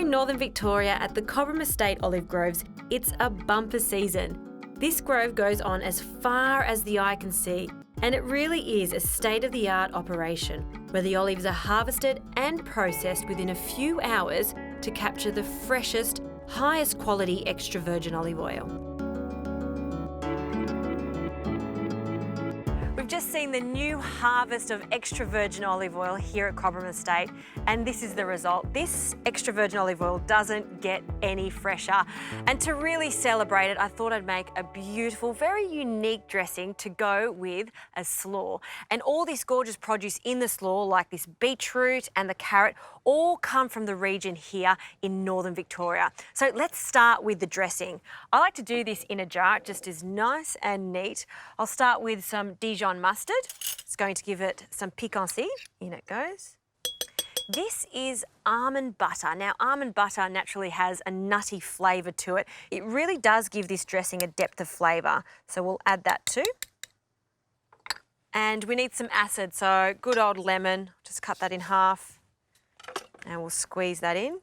in Northern Victoria at the Cobram Estate olive groves, it's a bumper season. This grove goes on as far as the eye can see, and it really is a state-of-the-art operation where the olives are harvested and processed within a few hours to capture the freshest, highest quality extra virgin olive oil. We've just seen the new harvest of extra virgin olive oil here at Cobram Estate, and this is the result. This extra virgin olive oil doesn't get any fresher. And to really celebrate it, I thought I'd make a beautiful, very unique dressing to go with a slaw. And all this gorgeous produce in the slaw, like this beetroot and the carrot, all come from the region here in Northern Victoria. So let's start with the dressing. I like to do this in a jar. It just is nice and neat. I'll start with some Dijon mustard. It's going to give it some piquancy. In it goes. This is almond butter. Now, almond butter naturally has a nutty flavour to it. It really does give this dressing a depth of flavour. So we'll add that too. And we need some acid, so good old lemon. Just cut that in half and we'll squeeze that in.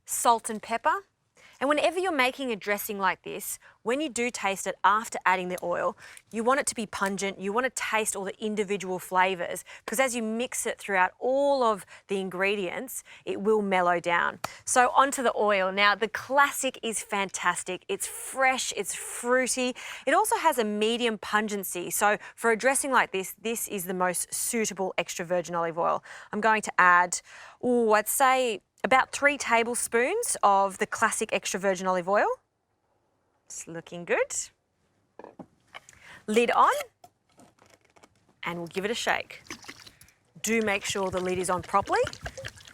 Salt and pepper. And whenever you're making a dressing like this, when you do taste it after adding the oil, you want it to be pungent, you want to taste all the individual flavours, because as you mix it throughout all of the ingredients, it will mellow down. So onto the oil. Now, the classic is fantastic. It's fresh, it's fruity. It also has a medium pungency. So for a dressing like this, this is the most suitable extra virgin olive oil. I'm going to add, I'd say, about 3 tablespoons of the classic extra virgin olive oil. It's looking good. Lid on, and we'll give it a shake. Do make sure the lid is on properly.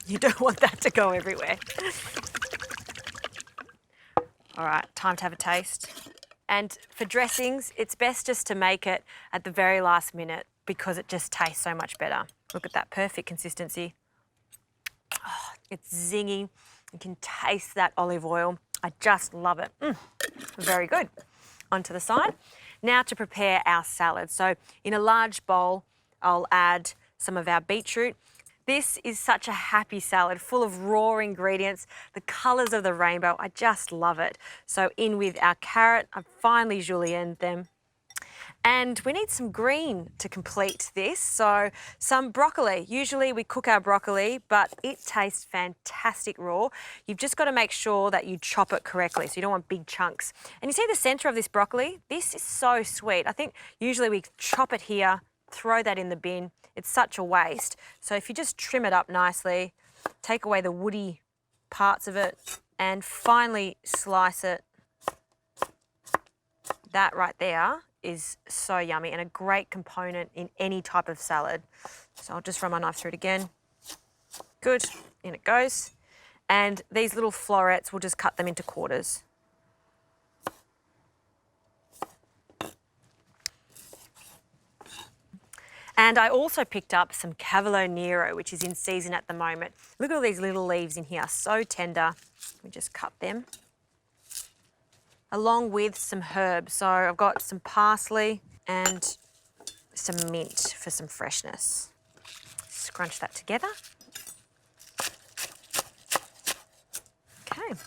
You don't want that to go everywhere. All right, time to have a taste. And for dressings, it's best just to make it at the very last minute because it just tastes so much better. Look at that perfect consistency. Oh, it's zingy. You can taste that olive oil. I just love it. Very good. Onto the side. Now to prepare our salad. So in a large bowl, I'll add some of our beetroot. This is such a happy salad, full of raw ingredients, the colours of the rainbow. I just love it. So in with our carrot. I've finely julienned them. And we need some green to complete this, so some broccoli. Usually we cook our broccoli, but it tastes fantastic raw. You've just got to make sure that you chop it correctly, so you don't want big chunks. And you see the centre of this broccoli? This is so sweet. I think usually we chop it here, throw that in the bin. It's such a waste. So if you just trim it up nicely, take away the woody parts of it, and finally slice it. That right there is so yummy and a great component in any type of salad. So I'll just run my knife through it again. Good, in it goes. And these little florets, we'll just cut them into quarters. And I also picked up some Cavolo Nero, which is in season at the moment. Look at all these little leaves in here, so tender. We just cut them. Along with some herbs. So I've got some parsley and some mint for some freshness. Scrunch that together. Okay,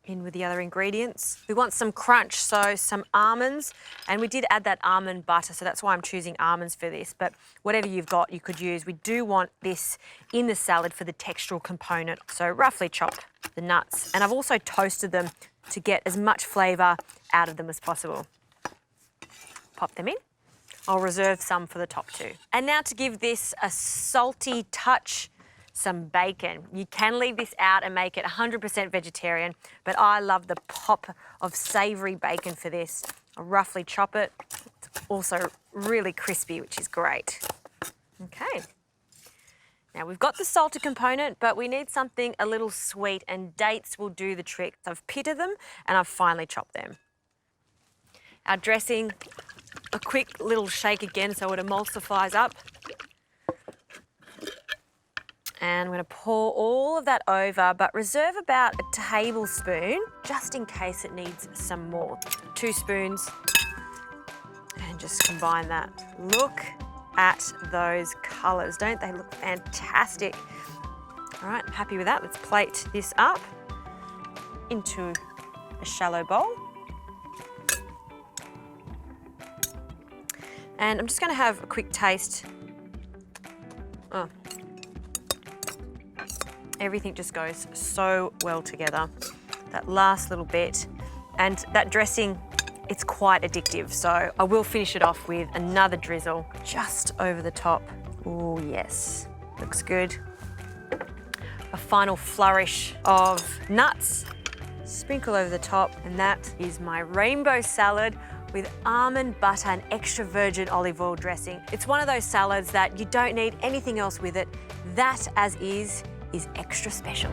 in with the other ingredients. We want some crunch, so some almonds, and we did add that almond butter, so that's why I'm choosing almonds for this, but whatever you've got, you could use. We do want this in the salad for the textural component, so roughly chop the nuts. And I've also toasted them to get as much flavour out of them as possible. Pop them in. I'll reserve some for the top too. And now to give this a salty touch, some bacon. You can leave this out and make it 100% vegetarian, but I love the pop of savoury bacon for this. I'll roughly chop it. It's also really crispy, which is great. Okay. Now we've got the salted component, but we need something a little sweet, and dates will do the trick. So I've pitted them and I've finely chopped them. Our dressing, a quick little shake again so it emulsifies up. And I'm going to pour all of that over, but reserve about a tablespoon just in case it needs some more. 2 spoons, and just combine that. Look at those colours. Don't they look fantastic? All right, happy with that. Let's plate this up into a shallow bowl. And I'm just going to have a quick taste. Oh. Everything just goes so well together. That last little bit. And that dressing, it's quite addictive. So I will finish it off with another drizzle just over the top. Oh yes, looks good. A final flourish of nuts. Sprinkle over the top, and that is my rainbow salad with almond butter and extra virgin olive oil dressing. It's one of those salads that you don't need anything else with it. That as is extra special.